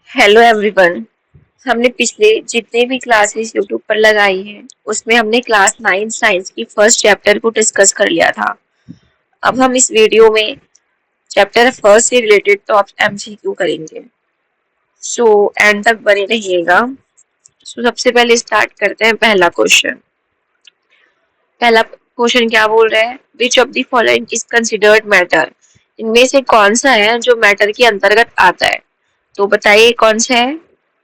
Hello everyone. हमने पिछले जितने भी क्लासेस यूट्यूब पर लगाई हैं उसमें हमने क्लास 9 साइंस की फर्स्ट चैप्टर को डिस्कस कर लिया था। अब हम इस वीडियो में चैप्टर फर्स्ट से रिलेटेड टॉप एमसीक्यू करेंगे। सो एंड तक बने रहिएगा। सबसे पहले स्टार्ट करते हैं पहला क्वेश्चन। पहला क्वेश्चन क्या बोल रहा है, which of the following is considered matter. इनमें से कौन सा है जो मैटर के अंतर्गत आता है। तो बताइए कौन सा है।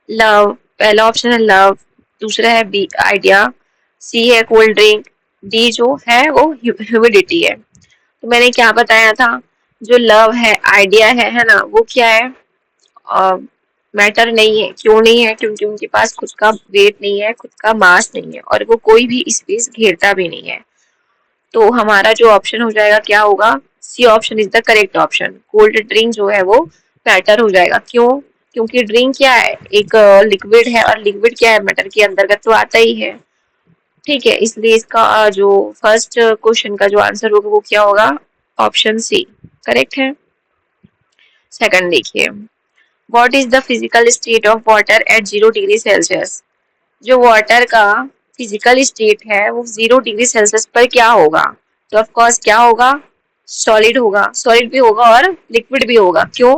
लव, पहला ऑप्शन है लव, दूसरा है बी आइडिया, सी है कोल्ड ड्रिंक, डी जो है वो ह्यूमिडिटी है। तो मैंने क्या बताया था, जो लव है आइडिया है ना, वो क्या है, मैटर नहीं है। क्यों नहीं है, क्योंकि उनके पास खुद का वेट नहीं है, खुद का मास नहीं है और वो कोई भी स्पेस घेरता भी नहीं है। तो हमारा जो ऑप्शन हो जाएगा क्या होगा, C option is the correct option. Cold drink जो है वो मैटर हो जाएगा। क्यों, क्योंकि ड्रिंक क्या है, एक लिक्विड है और लिक्विड क्या है, मैटर के अंतर्गत तो आता ही है। ठीक है, इसलिए इसका जो फर्स्ट क्वेश्चन का जो आंसर होगा वो क्या होगा, ऑप्शन सी करेक्ट है। सेकंड देखिए, what is the physical state of water eight 0 degree Celsius. जो वाटर का फिजिकल स्टेट है वो 0 डिग्री सेल्सियस पर क्या होगा। तो ऑफ कोर्स क्या होगा, सॉलिड होगा। सॉलिड भी होगा और लिक्विड भी होगा। क्यों,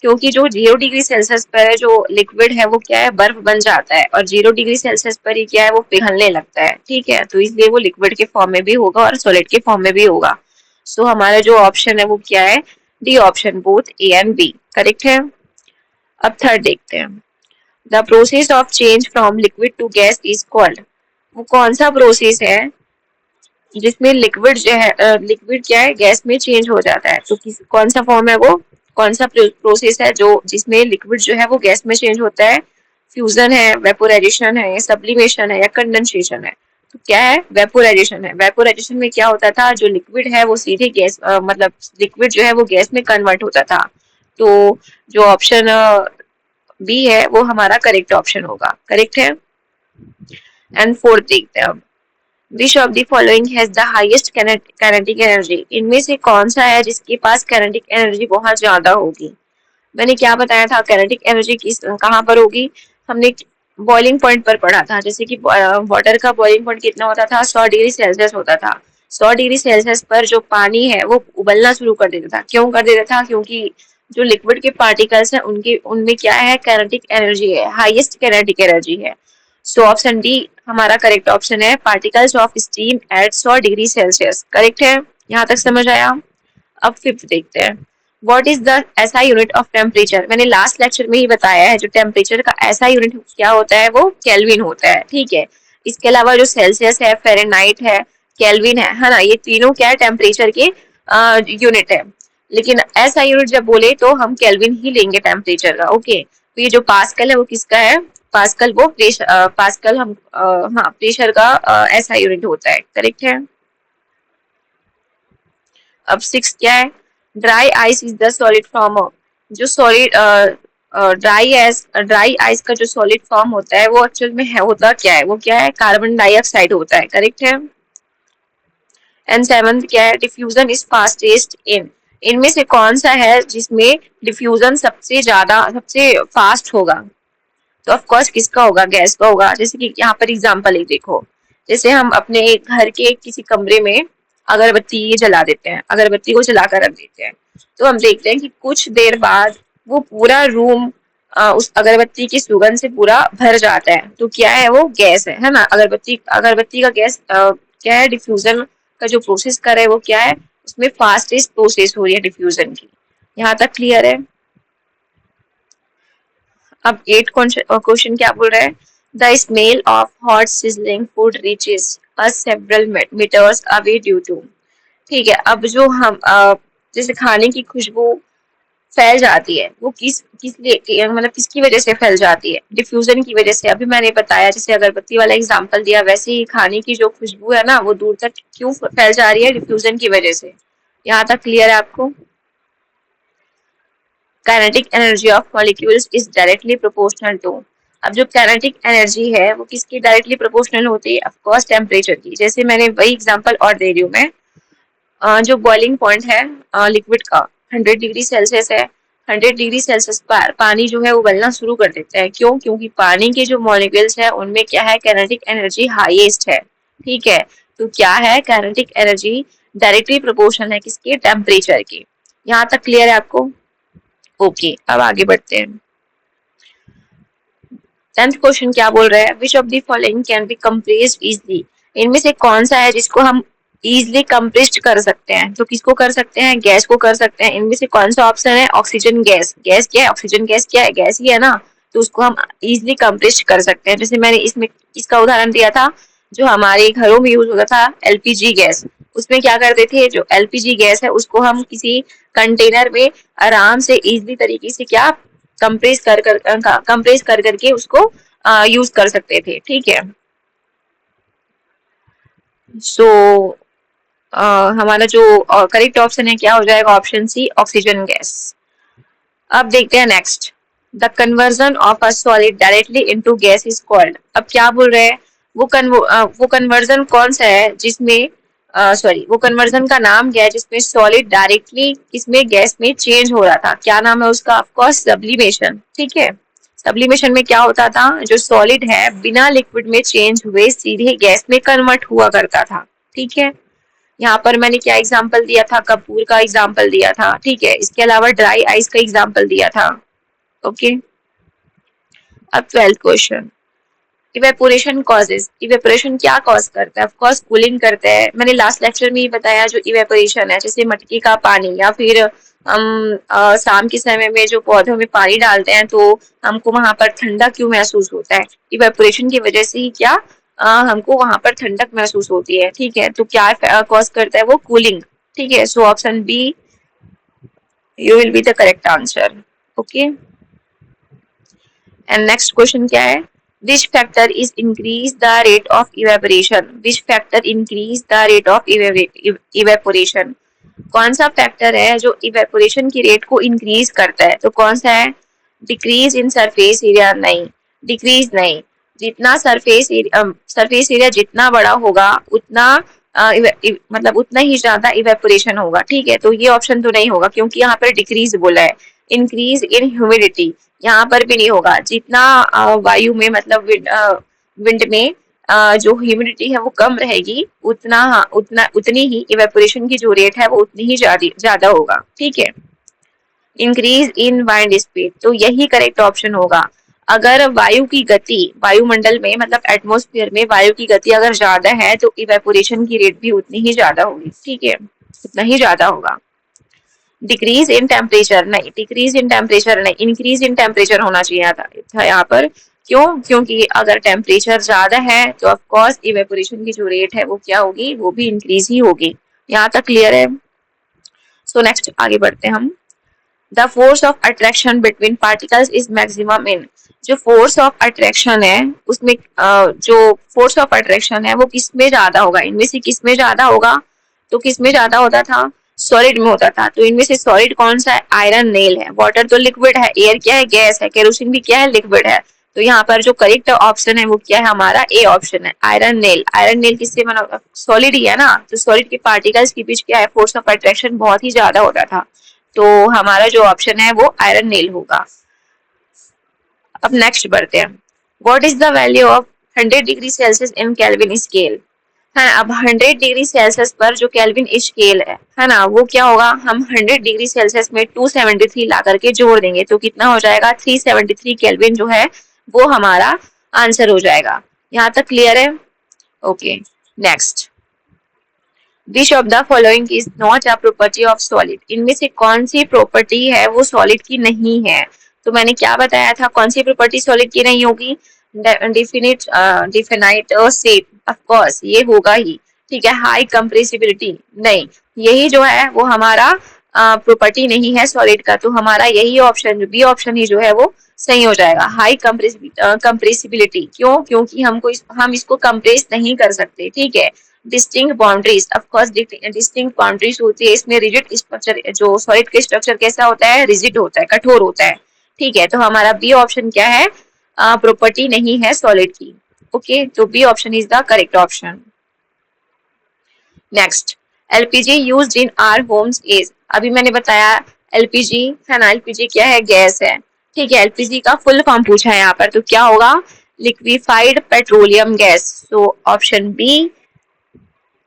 क्योंकि जो 0 डिग्री सेल्सियस पर है जो लिक्विड है वो क्या है, बर्फ बन जाता है और 0 डिग्री सेल्सियस पर ही क्या है, वो पिघलने लगता है। ठीक है, तो इसलिए वो लिक्विड के फॉर्म में भी होगा और सॉलिड के फॉर्म में भी होगा। सो हमारा जो ऑप्शन है वो क्या है, D option, both A and B correct है। अब थर्ड देखते हैं, the process of change from liquid to gas is called. वो कौन सा प्रोसेस है जिसमें लिक्विड जो है, लिक्विड क्या है, गैस में चेंज हो जाता है। तो कौन सा फॉर्म है वो, कौन सा प्रोसेस है जो जिसमें लिक्विड जो है वो गैस में चेंज होता है। फ्यूजन है, वेपोराइजेशन है, सब्लिमेशन है या कंडेंसेशन है। तो क्या है, वेपोराइजेशन है। वेपोराइजेशन में क्या होता था, जो लिक्विड है वो सीधे गैस, मतलब लिक्विड जो है वो गैस में कन्वर्ट होता था। तो जो ऑप्शन बी है वो हमारा करेक्ट ऑप्शन होगा, करेक्ट है। एंड फोर्थ देखते हैं, which of the following has the highest kinetic energy. इनमें से कौन सा है जिसके पास काइनेटिक एनर्जी बहुत ज्यादा होगी। मैंने क्या बताया था, काइनेटिक एनर्जी किस कहाँ पर होगी, हमने बॉइलिंग पॉइंट पर पढ़ा था। जैसे कि वाटर का बॉइलिंग पॉइंट कितना होता था, 100 डिग्री सेल्सियस होता था। 100 डिग्री सेल्सियस पर जो पानी है वो उबलना शुरू कर देता था। क्यों कर देता था, क्योंकि जो लिक्विड के पार्टिकल्स हैं उनके उनमें क्या है, काइनेटिक एनर्जी है, हाईएस्ट काइनेटिक एनर्जी है। सो ऑप्शन डी हमारा करेक्ट ऑप्शन है, particles of steam eight 100 degree Celsius correct है। यहाँ तक समझ आया। अब फिफ्थ देखते हैं, what is the SI unit of temperature. मैंने लास्ट लेक्चर में ही बताया है, जो टेम्परेचर का एसआई यूनिट क्या होता है वो केल्विन होता है। ठीक है, इसके अलावा जो सेल्सियस है, फेरेनहाइट है, केल्विन है ना, ये तीनों क्या है, टेम्परेचर के यूनिट है। लेकिन एसआई यूनिट जब बोले तो हम केल्विन ही लेंगे टेम्परेचर का। ओके, तो ये जो पास्कल है वो किसका है, पास्कल वो प्रेशर, पास्कल हम हाँ प्रेशर का एसआई यूनिट होता है, करेक्ट है। अब सिक्स क्या है, dry ice is the solid form of. जो सॉलिड ड्राई आइस का जो सॉलिड फॉर्म होता है वो एक्चुअल में है, होता क्या है, वो क्या है, कार्बन डाइऑक्साइड होता है, करेक्ट है। एंड सेवंथ क्या है, डिफ्यूजन इज फास्टेस्ट इन। इनमें से कौन सा है जिसमें डिफ्यूजन सबसे ज्यादा सबसे फास्ट होगा। तो ऑफ कोर्स किसका होगा, गैस का होगा। जैसे कि यहाँ पर एग्जांपल एक देखो, जैसे हम अपने घर के किसी कमरे में अगरबत्ती ये जला देते हैं, अगरबत्ती को जलाकर रख देते हैं, तो हम देखते हैं कि कुछ देर बाद वो पूरा रूम उस अगरबत्ती की सुगंध से पूरा भर जाता है। तो क्या है, वो गैस है ना। अगरबत्ती अगरबत्ती का गैस क्या है, डिफ्यूजन का जो प्रोसेस कर रहे हैं वो क्या है, उसमें फास्टेस्ट प्रोसेस हो रही है डिफ्यूजन की। यहाँ तक क्लियर है। अब एट क्वेश्चन क्या बोल रहा है, the smell of hot sizzling food reaches us several metres away due to. ठीक है, अब जो हम जैसे खाने की खुशबू फैल जाती है वो किस किस लिए, मतलब किसकी वजह से फैल जाती है, डिफ्यूजन की वजह से। अभी मैंने बताया, जैसे अगरबत्ती वाला एग्जांपल दिया, वैसे ही खाने की जो खुशबू है ना वो दूर तक क्यों फैल जा रही है, डिफ्यूजन की वजह से। यहाँ तक क्लियर है आपको। Kinetic energy of molecules is directly proportional to. अब जो काइनेटिक एनर्जी है वो किसकी डायरेक्टली प्रोपोर्शनल होती है, ऑफ कोर्स टेम्परेचर की। जैसे मैंने वही एग्जांपल और दे रही हूँ मैं, जो बॉइलिंग पॉइंट है लिक्विड का 100 डिग्री सेल्सियस है। 100 डिग्री सेल्सियस पर पानी जो है वो उबलना शुरू कर देता है। क्यों? क्योंकि पानी के जो मॉलिक्यूल्स है उनमें क्या है, काइनेटिक एनर्जी हाईएस्ट है। ठीक है, तो क्या है, काइनेटिक एनर्जी डायरेक्टली प्रोपोर्शनल है किसके, टेम्परेचर के। यहाँ तक क्लियर है आपको? ओके, अब आगे बढ़ते हैं। 10th क्वेश्चन क्या बोल रहा है, which of the following can be compressed easily. इनमें से कौन सा है जिसको हम इजली कंप्रेस्ड कर सकते हैं? तो किसको कर सकते हैं, गैस को कर सकते हैं। इनमें से कौन सा ऑप्शन है, ऑक्सीजन गैस। गैस क्या है, ऑक्सीजन गैस क्या है, गैस ही है ना, तो उसको हम इजली कंप्रेस्ड कर सकते हैं। जैसे मैंने इसमें इसका उदाहरण दिया था, जो हमारे घरों में यूज होता था एलपीजी गैस, उसमें क्या करते थे, जो एलपीजी गैस है उसको हम किसी कंटेनर में आराम से इजली तरीके से क्या कंप्रेस कर करके उसको यूज कर सकते थे। ठीक है, सो हमारा जो करेक्ट ऑप्शन है क्या हो जाएगा, ऑप्शन सी, ऑक्सीजन गैस। अब देखते हैं next, the conversion of a solid directly into gas is called. अब क्या बोल रहे हैं, वो कन्वर्जन कौन सा है जिसमें सॉरी वो कन्वर्जन का नाम क्या है जिसमें सॉलिड डायरेक्टली इसमें गैस में चेंज हो रहा था, क्या नाम है उसका, ऑफकोर्स सब्लिमेशन। ठीक है, सब्लिमेशन में क्या होता था, जो सॉलिड है बिना लिक्विड में चेंज हुए सीधे गैस में कन्वर्ट हुआ करता था। ठीक है, यहाँ पर मैंने क्या एग्जांपल दिया था, कपूर का एग्जांपल दिया था। ठीक है, इसके अलावा ड्राई आइस का एग्जांपल दिया था। ओके, अब 12th question, evaporation causes. Evaporation क्या कॉज करता है, ऑफ कोर्स कूलिंग करता है। मैंने लास्ट लेक्चर में ही बताया, जो इवेपोरेशन है जैसे मटके का पानी, या फिर हम शाम के समय में जो पौधों में पानी डालते हैं तो हमको वहां पर ठंडा क्यों महसूस होता है, इवेपोरेशन की वजह से ही क्या हमको वहां पर ठंडक महसूस होती है। ठीक है, तो क्या कॉज करता है वो, कूलिंग। ठीक है, so option B you will be the correct answer. Okay, and next question क्या है, which factor is increase the rate of evaporation, which factor increase the rate of evaporation। कौन सा फैक्टर है जो इवेपोरेशन की rate को increase करता है, तो कौन सा है, डिक्रीज इन सरफेस एरिया, नहीं, डिक्रीज नहीं, जितना सरफेस एरिया जितना बड़ा होगा उतना मतलब उतना ही ज्यादा इवेपोरेशन होगा। ठीक है, तो ये ऑप्शन तो नहीं होगा क्योंकि यहाँ पर डिक्रीज बोला है। इंक्रीज इन ह्यूमिडिटी यहाँ पर भी नहीं होगा, जितना वायु में मतलब विंड में जो ह्यूमिडिटी है वो कम रहेगी उतना उतनी ही इवेपोरेशन की जो रेट है वो उतनी ही ज्यादा होगा। ठीक है, इंक्रीज इन वाइंड स्पीड, तो यही करेक्ट ऑप्शन होगा। अगर वायु की गति वायुमंडल में मतलब एटमोस्फियर में वायु की गति अगर ज्यादा है तो इवेपोरेशन की रेट भी उतनी ही ज्यादा होगी। ठीक है, उतना ही ज्यादा होगा। डिक्रीज इन टेम्परेचर नहीं, डिक्रीज इन टेम्परेचर नहीं, इंक्रीज इन टेम्परेचर होना चाहिए था यहाँ पर। क्यों? क्योंकि अगर टेम्परेचर ज्यादा है तो ऑफ कोर्स इवेपोरेशन की जो रेट है वो क्या होगी, वो भी इंक्रीज ही होगी। यहाँ तक क्लियर है? सो नेक्स्ट आगे बढ़ते हैं हम। The force of attraction between particles is maximum in. जो फोर्स ऑफ अट्रैक्शन है उसमें जो फोर्स ऑफ अट्रैक्शन है वो किस में ज्यादा होगा, इनमें से किस में ज्यादा होगा, तो किस में ज्यादा होता था, सॉलिड में होता था। तो इनमें से सॉलिड कौन सा है, आयरन नेल है। वाटर तो लिक्विड है, एयर क्या है, गैस है, केरोसिन भी क्या है, लिक्विड है। तो यहाँ पर जो करेक्ट ऑप्शन है वो क्या है, हमारा ए ऑप्शन है, आयरन नेल। आयरन नेल किससे बना, सॉलिड ही है ना, तो सॉलिड के पार्टिकल्स के बीच क्या है, फोर्स ऑफ अट्रैक्शन बहुत ही ज्यादा होता था। तो हमारा जो ऑप्शन है वो आयरन नेल होगा। अब नेक्स्ट बढ़ते हैं, what is the value of 100 degree Celsius in kelvin scale. है, अब 100 डिग्री सेल्सियस पर जो केल्विन स्केल है ना, वो क्या होगा, हम 100 डिग्री सेल्सियस में 273 ला करके जोड़ देंगे तो कितना हो जाएगा, 373 केल्विन जो है वो हमारा आंसर हो जाएगा। यहाँ तक क्लियर है? Okay, next, which of the following is not a property of solid. इनमें से कौन सी प्रॉपर्टी है वो सॉलिड की नहीं है। तो मैंने क्या बताया था, कौन सी प्रॉपर्टी सॉलिड की नहीं होगी, डिफिनाइट शेप, ऑफ कोर्स ये होगा ही। ठीक है, हाई कंप्रेसिबिलिटी नहीं, यही जो है वो हमारा प्रॉपर्टी नहीं है सॉलिड का। तो हमारा यही ऑप्शन, बी ऑप्शन ही जो है वो सही हो जाएगा, हाई कंप्रेसिबिलिटी। क्यों? क्योंकि हम इसको कंप्रेस नहीं कर सकते। ठीक है, distinct boundaries, of course distinct boundaries होती है इसमें। रिजिड स्ट्रक्चर, जो सॉलिड के स्ट्रक्चर कैसा होता है, रिजिड होता है, कठोर होता है। ठीक है, तो हमारा बी ऑप्शन क्या है, प्रॉपर्टी नहीं है सॉलिड की। ओके, तो B option is the correct option. Next, LPG used in our homes is, अभी मैंने बताया एलपीजी है ना, एलपीजी क्या है, गैस है, ठीक है। एलपीजी का फुल फॉर्म पूछा है यहाँ पर, तो क्या होगा, liquefied petroleum gas. So option B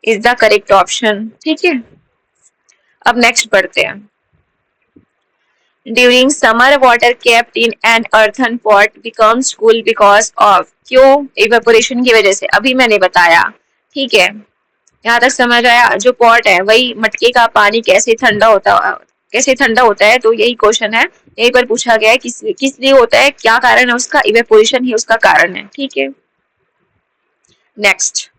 is the correct option, ठीक है। अब नेक्स्ट पढ़ते हैं। During summer water kept in an earthen pot becomes cool because of, क्यों, इवेपोरेशन की वजह से, अभी मैंने बताया, ठीक है। यहाँ तक समझ आया। जो पॉट है वही मटके का पानी कैसे ठंडा होता है, तो यही क्वेश्चन है, यही पर पूछा गया है किस लिए होता है, क्या कारण है उसका, इवेपोरेशन ही उसका कारण है, ठीक है। Next,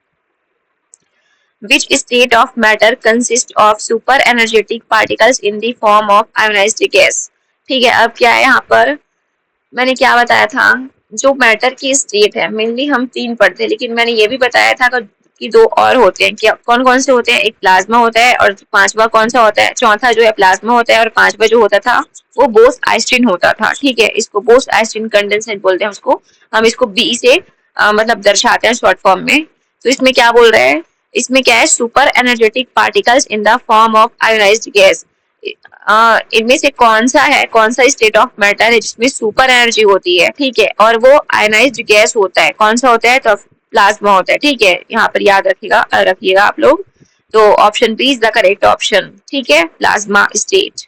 which state of matter consists of super energetic particles in the form of ionized gas, ठीक है। अब क्या है यहाँ पर, मैंने क्या बताया था, जो मैटर की स्टेट है, मेनली हम तीन पढ़ते हैं, लेकिन मैंने ये भी बताया था कि दो और होते हैं, क्या कौन कौन से होते हैं, एक प्लाज्मा होता है और पांचवा कौन सा होता है, चौथा जो है प्लाज्मा होता है और पांचवा जो होता था वो बोस आइंस्टीन होता था, ठीक है। इसको बोस आइंस्टीन कंडेंसेट बोलते हैं उसको, हम इसको बी से मतलब दर्शाते हैं शॉर्ट फॉर्म में। तो इसमें क्या बोल रहे हैं, इसमें क्या है, super energetic particles in the form of ionised gas. इनमें से कौन सा स्टेट ऑफ मैटर है जिसमें सुपर एनर्जी होती है, ठीक है, और वो आयोनाइज्ड गैस होता है, कौन सा होता है, तो प्लाज्मा होता है, ठीक है। यहाँ पर याद रखिएगा आप लोग। तो option B is the correct option, ठीक है, प्लाज्मा स्टेट।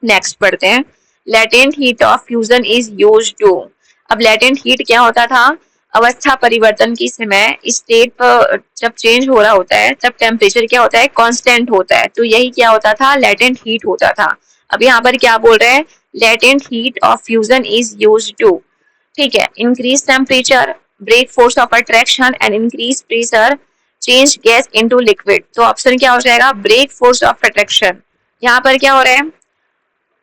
नेक्स्ट पढ़ते हैं, latent heat of fusion is used to, अब लेटेंट हीट क्या होता था, अवस्था परिवर्तन की समय स्टेट पर जब चेंज हो रहा होता है तब टेम्परेचर क्या होता है, कांस्टेंट होता है, तो यही क्या होता था, लेटेंट हीट होता था। अब यहाँ पर क्या बोल रहे हैं, latent heat of fusion is used to, ठीक है, increase temperature, break force of attraction and increase pressure, change gas into liquid. तो ऑप्शन क्या हो जाएगा, ब्रेक फोर्स ऑफ अट्रैक्शन। यहाँ पर क्या हो रहा है,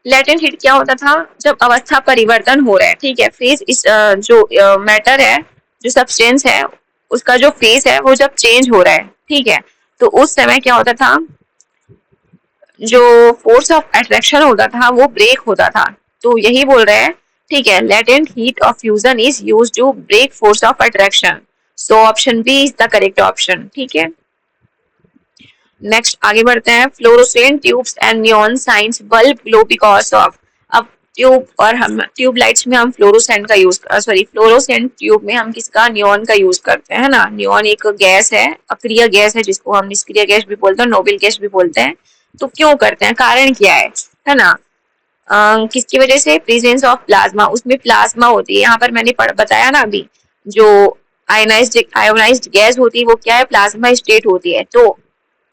लेटेंट हीट क्या होता था, जब अवस्था परिवर्तन हो रहा है, ठीक है, फेज इस जो मैटर है, जो सब्सटेंस है, उसका जो फेज है वो जब चेंज हो रहा है, ठीक है, तो उस समय क्या होता था, जो फोर्स ऑफ अट्रैक्शन होता था वो ब्रेक होता था, तो यही बोल रहे हैं, ठीक है, latent heat of fusion is used to break force of attraction. So option B is the correct option, ठीक है। नेक्स्ट आगे बढ़ते हैं, fluorescent tubes and neon signs bulb glow because of, अब ट्यूब और हम ट्यूब लाइट्स में हम फ्लोरोसेंट ट्यूब में हम किसका, नियॉन का यूज करते हैं, है ना। नियॉन एक गैस है, अक्रिय गैस है, जिसको हम निष्क्रिय गैस भी बोलते हैं, नोबल गैस भी बोलते हैं। तो क्यों करते हैं, कारण क्या है ना, किसकी वजह से, प्रेजेंस ऑफ प्लाज्मा, उसमें प्लाज्मा होती है, यहाँ पर मैंने बताया ना अभी, जो आयोनाइज्ड गैस होती है वो क्या है, प्लाज्मा स्टेट होती है। तो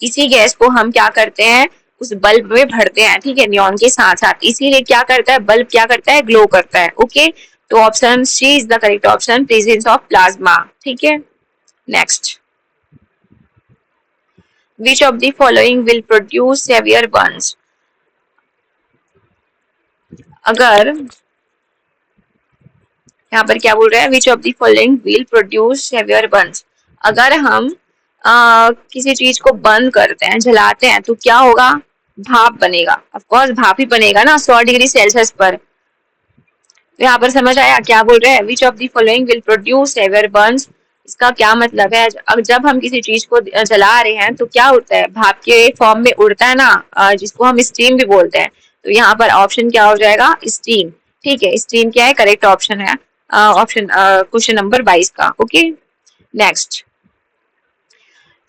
इसी गैस को हम क्या करते हैं, उस बल्ब में भरते हैं, ठीक है, नियॉन के साथ साथ, इसीलिए क्या करता है, बल्ब क्या करता है, ग्लो करता है, ओके। तो option C is the correct option, presence of plasma, ठीक है। Next, which of the following will produce severe burns, अगर यहाँ पर क्या बोल रहा है, which of the following will produce severe burns, अगर हम किसी चीज को बंद करते हैं, जलाते हैं, तो क्या होगा, भाप बनेगा, ऑफ कोर्स भाप ही बनेगा ना 100 डिग्री सेल्सियस पर। तो यहाँ पर समझ आया क्या बोल रहे हैं, which of the following will produce severe burns, इसका क्या मतलब है, अब जब हम किसी चीज को जला रहे हैं तो क्या होता है, भाप के फॉर्म में उड़ता है ना, जिसको हम स्टीम भी बोलते हैं। तो यहाँ पर ऑप्शन क्या हो जाएगा, स्टीम, ठीक है, स्टीम क्या है, करेक्ट ऑप्शन है, ऑप्शन क्वेश्चन नंबर 22 का, okay. Next,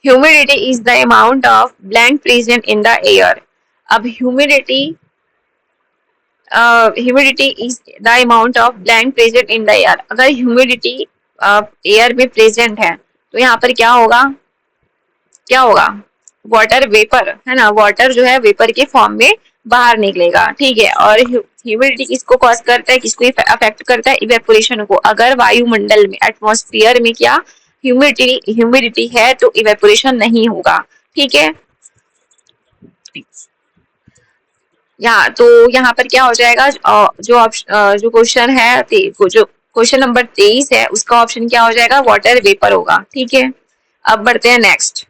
humidity is the amount of blank present in the air, अब humidity is the amount of blank present in the air, अगर humidity एयर में present है तो यहाँ पर क्या होगा, वाटर वेपर, है ना, वाटर जो है वेपर के फॉर्म में बाहर निकलेगा, ठीक है। और ह्यूमिडिटी किसको कॉज करता है, किसको अफेक्ट करता है, इवेपोरेशन को, अगर वायुमंडल में, एटमॉस्फेयर में क्या ह्यूमिडिटी है तो इवेपोरेशन नहीं होगा, ठीक है। तो यहाँ पर क्या हो जाएगा, जो क्वेश्चन है, जो क्वेश्चन नंबर 23 है, उसका ऑप्शन क्या हो जाएगा, वाटर वेपर होगा, ठीक है। अब बढ़ते हैं next,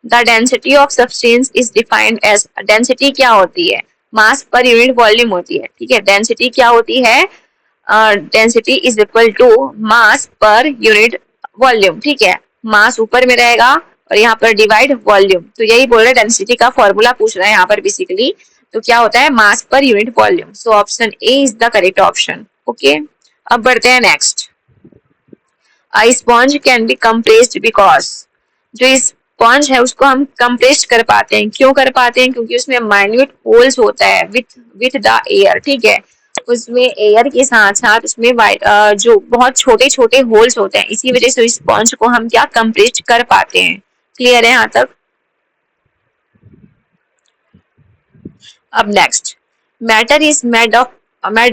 the density of substance is defined as, density क्या होती है, मास पर यूनिट वॉल्यूम होती है, ठीक है, डेंसिटी क्या होती है, density is equal to mass per unit volume, ठीक है, मास ऊपर में रहेगा और यहाँ पर डिवाइड वॉल्यूम, तो यही बोल रहे हैं डेंसिटी का फॉर्मूला पूछ रहा है यहाँ पर बेसिकली। तो क्या होता है mass per unit volume. So option A is the correct option. Okay, अब बढ़ते हैं next. A sponge can be compressed because, जो स्पॉन्ज है उसको हम कंप्रेस कर पाते हैं, क्यों कर पाते हैं, क्योंकि उसमें माइन्यूट होल्स होता है विथ द एयर, ठीक है, उसमें एयर के साथ साथ उसमें जो बहुत छोटे छोटे होल्स होते हैं, इसी वजह से स्पॉन्ज को हम क्या कंप्रेस कर पाते हैं। क्लियर है यहाँ तक? अब next, matter is made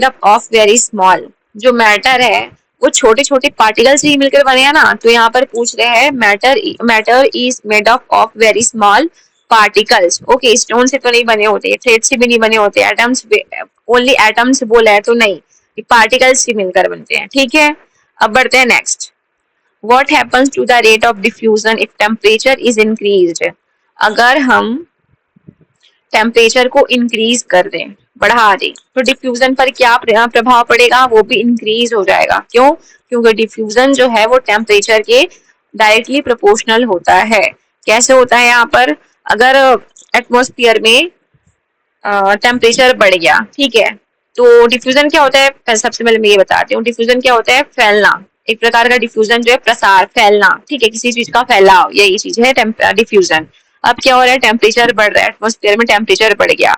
up of very small, जो मैटर है वो छोटे छोटे पार्टिकल से ही मिलकर बने हैं ना, तो यहाँ पर पूछ रहे हैं matter is made up of very small particles. Okay, stone से तो नहीं बने होते, थ्रेड से भी नहीं बने होते, एटम्स, ओनली एटम्स बोला है तो नहीं, पार्टिकल्स से मिलकर बनते हैं, ठीक है। अब बढ़ते हैं next. What happens to the rate of diffusion if temperature is increased, अगर हम टेम्परेचर को इंक्रीज कर दें, बढ़ा दें, तो डिफ्यूजन पर क्या प्रभाव पड़ेगा, वो भी इंक्रीज हो जाएगा। क्यों? क्योंकि डिफ्यूजन जो है वो टेम्परेचर के डायरेक्टली प्रोपोर्शनल होता है। कैसे होता है यहाँ पर, अगर एटमॉस्फेयर में टेम्परेचर बढ़ गया, ठीक है, तो डिफ्यूजन क्या होता है, सबसे पहले मैं ये बताती हूँ, डिफ्यूजन क्या होता है, फैलना, एक प्रकार का डिफ्यूजन जो है प्रसार, फैलना, ठीक है, किसी चीज का फैलाव, यही चीज है डिफ्यूजन। अब क्या हो रहा है, टेम्परेचर बढ़ रहा है, एटमॉस्फेयर में टेम्परेचर बढ़ गया,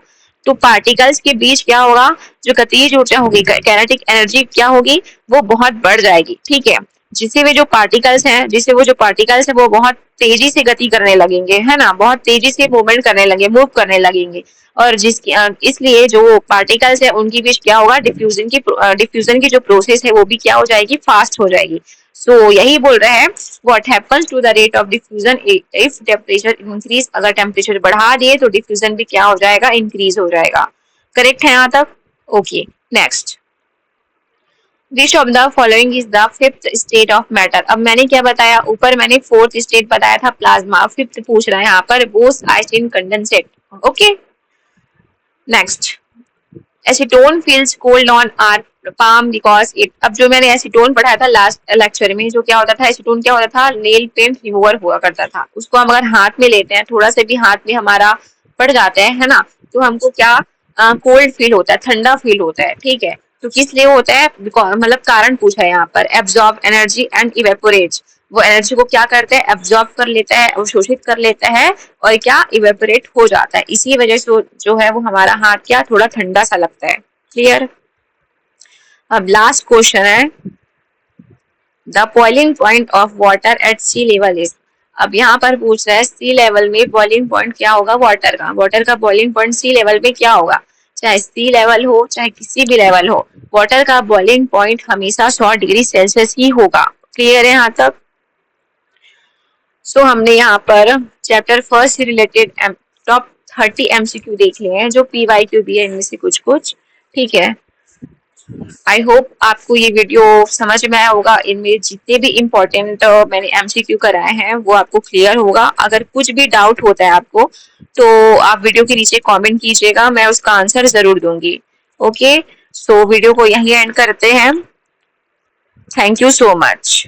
तो पार्टिकल्स के बीच क्या होगा, जो गतिज ऊर्जा होगी, काइनेटिक एनर्जी क्या होगी, वो बहुत बढ़ जाएगी, ठीक है, जिससे वो जो पार्टिकल्स है वो बहुत तेजी से गति करने लगेंगे, है ना, बहुत तेजी से मूवमेंट करने लगेंगे, मूव करने लगेंगे, और इसलिए जो पार्टिकल्स है उनके बीच क्या होगा, डिफ्यूजन की जो प्रोसेस है वो भी क्या हो जाएगी, फास्ट हो जाएगी। सो यही बोल रहे हैं, what happens to the rate of diffusion if temperature increase, अगर टेम्परेचर बढ़ा दिए तो डिफ्यूजन भी क्या हो जाएगा, इंक्रीज हो जाएगा। करेक्ट है यहाँ तक? Okay, next. Which of the following is the fifth state of matter. अब मैंने क्या बताया, ऊपर मैंने फोर्थ स्टेट बताया था प्लाज्मा, फिफ्थ पूछ रहा है यहाँ पर Bose Einstein condensate. Okay, next. Acetone feels cold on our palm because it, अब जो मैंने एसीटोन पढ़ाया था लास्ट लेक्चर में, जो क्या होता था, एसीटोन क्या होता था, नेल पेंट रिमूवर हुआ करता था, उसको हम अगर हाथ में लेते हैं, थोड़ा सा भी हाथ में हमारा पड़ जाता है ना, तो हमको क्या कोल्ड फील होता है, ठंडा फील होता है, ठीक है, तो किस लिए होता है, मतलब कारण पूछा है यहाँ पर, एब्जॉर्ब एनर्जी एंड इवेपोरेट, वो एनर्जी को क्या करता है, एब्जॉर्ब कर लेता है, अवशोषित कर लेता है, और क्या इवेपोरेट हो जाता है, इसी वजह से जो है वो हमारा हाथ क्या थोड़ा ठंडा सा लगता है। क्लियर? अब लास्ट क्वेश्चन है, the boiling point of water at sea level is. अब यहाँ पर पूछ रहा है सी लेवल में बॉइलिंग पॉइंट क्या होगा वाटर का बॉइलिंग पॉइंट सी लेवल पे क्या होगा, चाहे सी लेवल हो चाहे किसी भी लेवल हो, वाटर का बॉइलिंग पॉइंट हमेशा 100 डिग्री सेल्सियस ही होगा। क्लियर है यहाँ तक? सो हमने यहाँ पर चैप्टर फर्स्ट से रिलेटेड टॉप 30 एमसीक्यू देख लिए हैं, जो पीवाईक्यू भी है इनमें से कुछ कुछ, ठीक है। आई होप आपको ये वीडियो समझ में आया होगा, इनमें जितने भी इम्पोर्टेंट मैंने एमसीक्यू कराए हैं वो आपको क्लियर होगा। अगर कुछ भी डाउट होता है आपको तो आप वीडियो के नीचे कमेंट कीजिएगा, मैं उसका आंसर जरूर दूंगी। ओके, सो वीडियो को यहीं एंड करते हैं। Thank you so much.